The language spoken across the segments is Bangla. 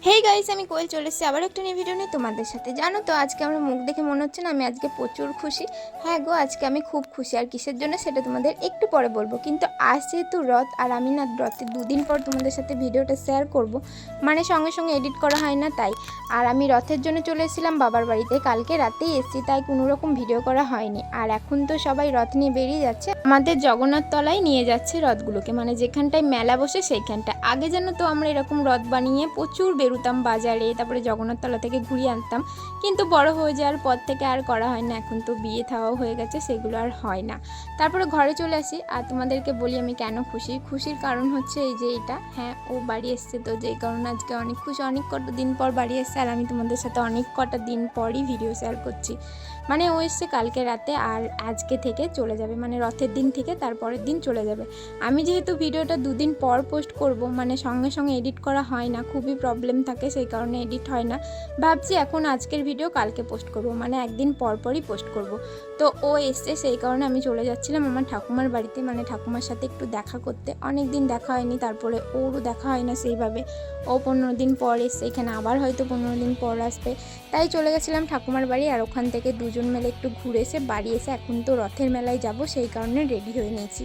হেই গাইস, আমি কোয়েল চলে এসেছি আবার একটা নিউ ভিডিও নিয়ে তোমাদের সাথে। জানো তো আজকে আমার মুখ দেখে মনে হচ্ছে না আমি আজকে প্রচুর খুশি। হ্যাঁ গো, আজকে আমি খুব খুশি। আর কিসের জন্য সেটা তোমাদের একটু পরে বলবো। কিন্তু আজ যেহেতু রথ, আর আমি না রথের দুদিন পর তোমাদের সাথে ভিডিওটা শেয়ার করব, মানে সঙ্গে সঙ্গে এডিট করা হয় না তাই। আর আমি রথের জন্য চলে এসেছিলাম বাবার বাড়িতে, কালকে রাতেই এসেছি, তাই কোনো রকম ভিডিও করা হয়নি। আর এখন তো সবাই রথ নিয়ে বেরিয়ে যাচ্ছে, আমাদের জগন্নাথ তলায় নিয়ে যাচ্ছে রথগুলোকে, মানে যেখানটায় মেলা বসে সেইখানটা। আগে যেন তো আমরা এরকম রথ বানিয়ে প্রচুর বেরুতাম বাজারে, তারপরে জগন্নাথ তলা থেকে ঘুরিয়ে আনতাম, কিন্তু বড় হয়ে যাওয়ার পর থেকে আর করা হয় না। এখন তো বিয়ে থাওয়াও হয়ে গেছে, সেগুলো আর হয় না। তারপরে ঘরে চলে আসি, আর তোমাদেরকে বলি আমি কেন খুশি। খুশির কারণ হচ্ছে এই যে এটা, হ্যাঁ ও বাড়ি এসছে, তো যেই কারণে আজকে অনেক খুশি। অনেক কটা দিন পর বাড়ি এসছে, আর আমি তোমাদের সাথে অনেক কটা দিন পরই ভিডিও শেয়ার করছি। মানে ও এসছে কালকে রাতে, আর আজকে থেকে চলে যাবে, মানে রথের দিন থেকে তারপরের দিন চলে যাবে। আমি যেহেতু ভিডিওটা দুদিন পর পোস্ট করব, মানে সঙ্গে সঙ্গে এডিট করা হয় না, খুবই প্রবলেম থাকে, সেই কারণে এডিট হয় না। ভাবছি এখন আজকের ভিডিও কালকে পোস্ট করব, মানে একদিন পর পরই পোস্ট করব। তো ও এসছে, সেই কারণে আমি চলে যাচ্ছিলাম আমার ঠাকুমার বাড়িতে, মানে ঠাকুমার সাথে একটু দেখা করতে। অনেক দিন দেখা হয়নি, তারপরে ওরও দেখা হয় না সেইভাবে। ও 15 দিন পর এসছে এখানে, আবার হয়তো 15 দিন পর আসবে, তাই চলে গেছিলাম ঠাকুমার বাড়ি। আর ওখান থেকে দুজন মিলে একটু ঘুরে এসে বাড়ি এসে এখন তো রথের মেলায় যাব, সেই কারণে রেডি হয়ে নিয়েছি।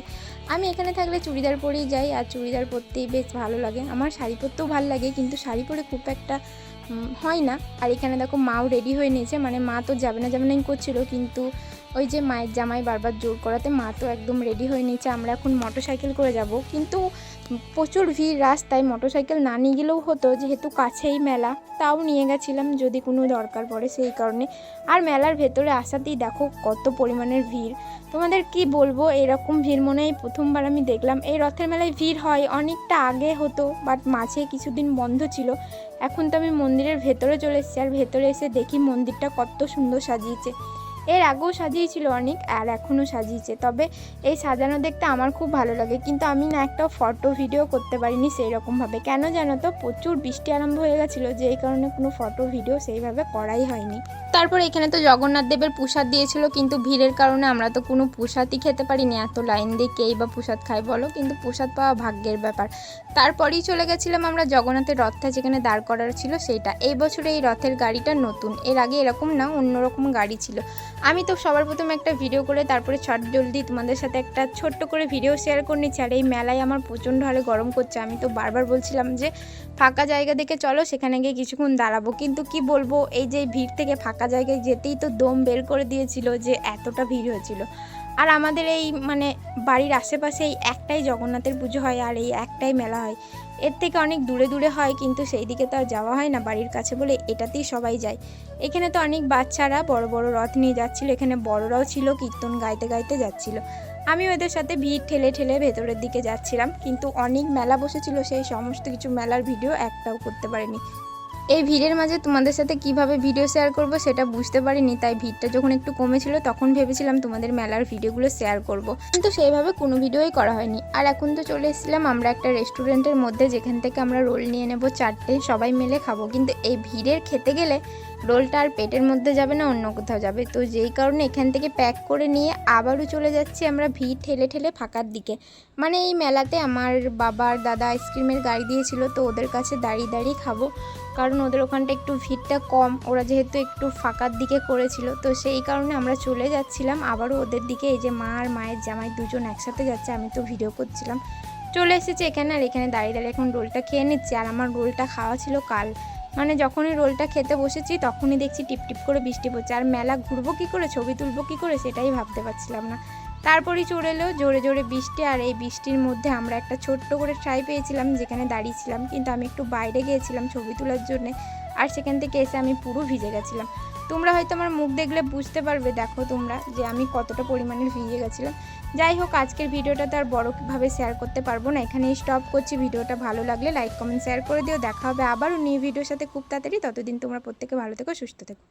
আমি এখানে থাকলে চুড়িদার পরেই যাই, আর চুড়িদার পরতেই বেশ ভালো লাগে। আমার শাড়ি পরতেও ভালো লাগে, কিন্তু শাড়ি পরে খুব একটা হয় না। আর এখানে দেখো মাও রেডি হয়ে নিয়েছে, মানে মা তো যাবে না করছিল, কিন্তু ওই যে মায়ের জামাই বারবার জোর করাতে মা তো একদম রেডি হয়ে নিয়েছে। আমরা এখন মোটরসাইকেল করে যাব, কিন্তু প্রচুর ভিড় রাস্তায়, মোটরসাইকেল না নিয়ে গেলেও হতো, যেহেতু কাছেই মেলা, তাও নিয়ে গেছিলাম যদি কোনো দরকার পড়ে সেই কারণে। আর মেলার ভেতরে আসাতেই দেখো কত পরিমাণের ভিড়, তোমাদের কি বলবো, এরকম ভিড় মনে হয় প্রথমবার আমি দেখলাম। এই রথের মেলায় ভিড় হয় অনেকটা আগে হতো, বাট মাঝে কিছুদিন বন্ধ ছিল। এখন তো আমি মন্দিরের ভেতরে চলে এসেছি, আর ভেতরে এসে দেখি মন্দিরটা কত সুন্দর সাজিয়েছে। এর আগেও সাজিয়েছিল অনেক, আর এখনও সাজিয়েছে। তবে এই সাজানো দেখতে আমার খুব ভালো লাগে, কিন্তু আমি না একটা ফটো ভিডিও করতে পারিনি সেই রকমভাবে। কেন জানো তো, প্রচুর বৃষ্টি আরম্ভ হয়ে গেছিলো, যেই কারণে কোনো ফটো ভিডিও সেইভাবে করাই হয়নি। তারপর এখানে তো জগন্নাথ দেবের প্রসাদ দিয়েছিল, কিন্তু ভিড়ের কারণে আমরা তো কোনো প্রসাদই খেতে পারিনি। এত লাইন দিয়ে কেই বা প্রসাদ খায় বলো, কিন্তু প্রসাদ পাওয়া ভাগ্যের ব্যাপার। তারপরেই চলে গেছিলাম আমরা জগন্নাথের রথটা যেখানে দাঁড় করার ছিল সেইটা। এই বছরে এই রথের গাড়িটা নতুন, এর আগে এরকম না, অন্যরকম গাড়ি ছিল। আমি তো সবার প্রথমে একটা ভিডিও করে তারপরে জলদি তোমাদের সাথে একটা ছোট্ট করে ভিডিও শেয়ার করে নিচ্ছি। আর এই মেলায় আমার প্রচণ্ড হারে গরম করছে, আমি তো বারবার বলছিলাম যে ফাঁকা জায়গা দেখে চলো, সেখানে গিয়ে কিছুক্ষণ দাঁড়াবো, কিন্তু কি বলবো, এই যে ভিড় থেকে ফাঁকা জায়গায় যেতেই তো দম বের করে দিয়েছিল, যে এতটা ভিড় হয়েছিল। আর আমাদের এই মানে বাড়ির আশেপাশে এই একটাই জগন্নাথের পুজো হয়, আর এই একটাই মেলা হয়। এর থেকে অনেক দূরে দূরে হয়, কিন্তু সেই দিকে তো আর যাওয়া হয় না বাড়ির কাছে বলে, এটাতেই সবাই যায়। এখানে তো অনেক বাচ্চারা বড় বড় রথ নিয়ে যাচ্ছিলো, এখানে বড়রাও ছিল, কীর্তন গাইতে গাইতে যাচ্ছিল। আমি ওদের সাথে ভিড় ঠেলে ঠেলে ভেতরের দিকে যাচ্ছিলাম, কিন্তু অনেক মেলা বসেছিল, সেই সমস্ত কিছু মেলার ভিডিও একটাও করতে পারিনি। এই ভিড়ের মাঝে তোমাদের সাথে কিভাবে ভিডিও শেয়ার করব সেটা বুঝতে পারিনি, তাই ভিড়টা যখন একটু কমেছিল তখন ভেবেছিলাম তোমাদের মেলার ভিডিওগুলো শেয়ার করব, কিন্তু সেইভাবে কোনো ভিডিওই করা হয়নি। আর এখন তো চলে এসেছিলাম আমরা একটা রেস্টুরেন্টের মধ্যে, যেখান থেকে আমরা রোল নিয়ে নেব 4টে, সবাই মিলে খাবো। কিন্তু এই ভিড়ের খেতে গেলে রোলটা আর পেটের মধ্যে যাবে না, অন্য কোথাও যাবে, তো যেই কারণে এখান থেকে প্যাক করে নিয়ে আবারও চলে যাচ্ছি আমরা ভিড় ঠেলে ঠেলে ফাঁকার দিকে। মানে এই মেলাতে আমার বাবার দাদা আইসক্রিমের গাড়ি দিয়েছিল, তো ওদের কাছে দাঁড়িয়ে দাঁড়িয়ে খাবো, কারণ ওদের ওখানটা একটু ভিড়টা কম, ওরা যেহেতু একটু ফাঁকার দিকে করেছিল, তো সেই কারণে আমরা চলে যাচ্ছিলাম আবারও ওদের দিকে। এই যে মা আর মায়ের জামাই দুজন একসাথে যাচ্ছে, আমি তো ভিডিও করছিলাম, চলে এসেছে এখানে। আর এখানে দাঁড়িয়ে দাঁড়িয়ে এখন রোলটা খেয়ে নিচ্ছি। আর আমার রোলটা খাওয়া ছিল কাল, মানে যখনই রোলটা খেতে বসেছি তখনই দেখছি টিপ টিপ করে বৃষ্টি পড়ছে। আর মেলা ঘুরবো কী করে, ছবি তুলবো কী করে, সেটাই ভাবতে পারছিলাম না। তারপরেই চলে এলো জোরে জোরে বৃষ্টি, আর এই বৃষ্টির মধ্যে আমরা একটা ছোট্ট করে ঠাঁই পেয়েছিলাম যেখানে দাঁড়িয়েছিলাম, কিন্তু আমি একটু বাইরে গিয়েছিলাম ছবি তোলার জন্যে, আর সেখান থেকে এসে আমি পুরো ভিজে গেছিলাম। তোমরা হয়তো আমার মুখ দেখলে বুঝতে পারবে, দেখো তোমরা, যে আমি কতটা পরিমাণে ভিজে গেছিলাম। যাই হোক, আজকের ভিডিওটা তো আর বড়ভাবে শেয়ার করতে পারবো না, এখানেই স্টপ করছি। ভিডিওটা ভালো লাগলে লাইক কমেন্ট শেয়ার করে দিও। দেখা হবে আবারও নিউ ভিডিওর সাথে খুব তাড়াতাড়ি, ততদিন তোমরা প্রত্যেকে ভালো থেকো, সুস্থ থেকো।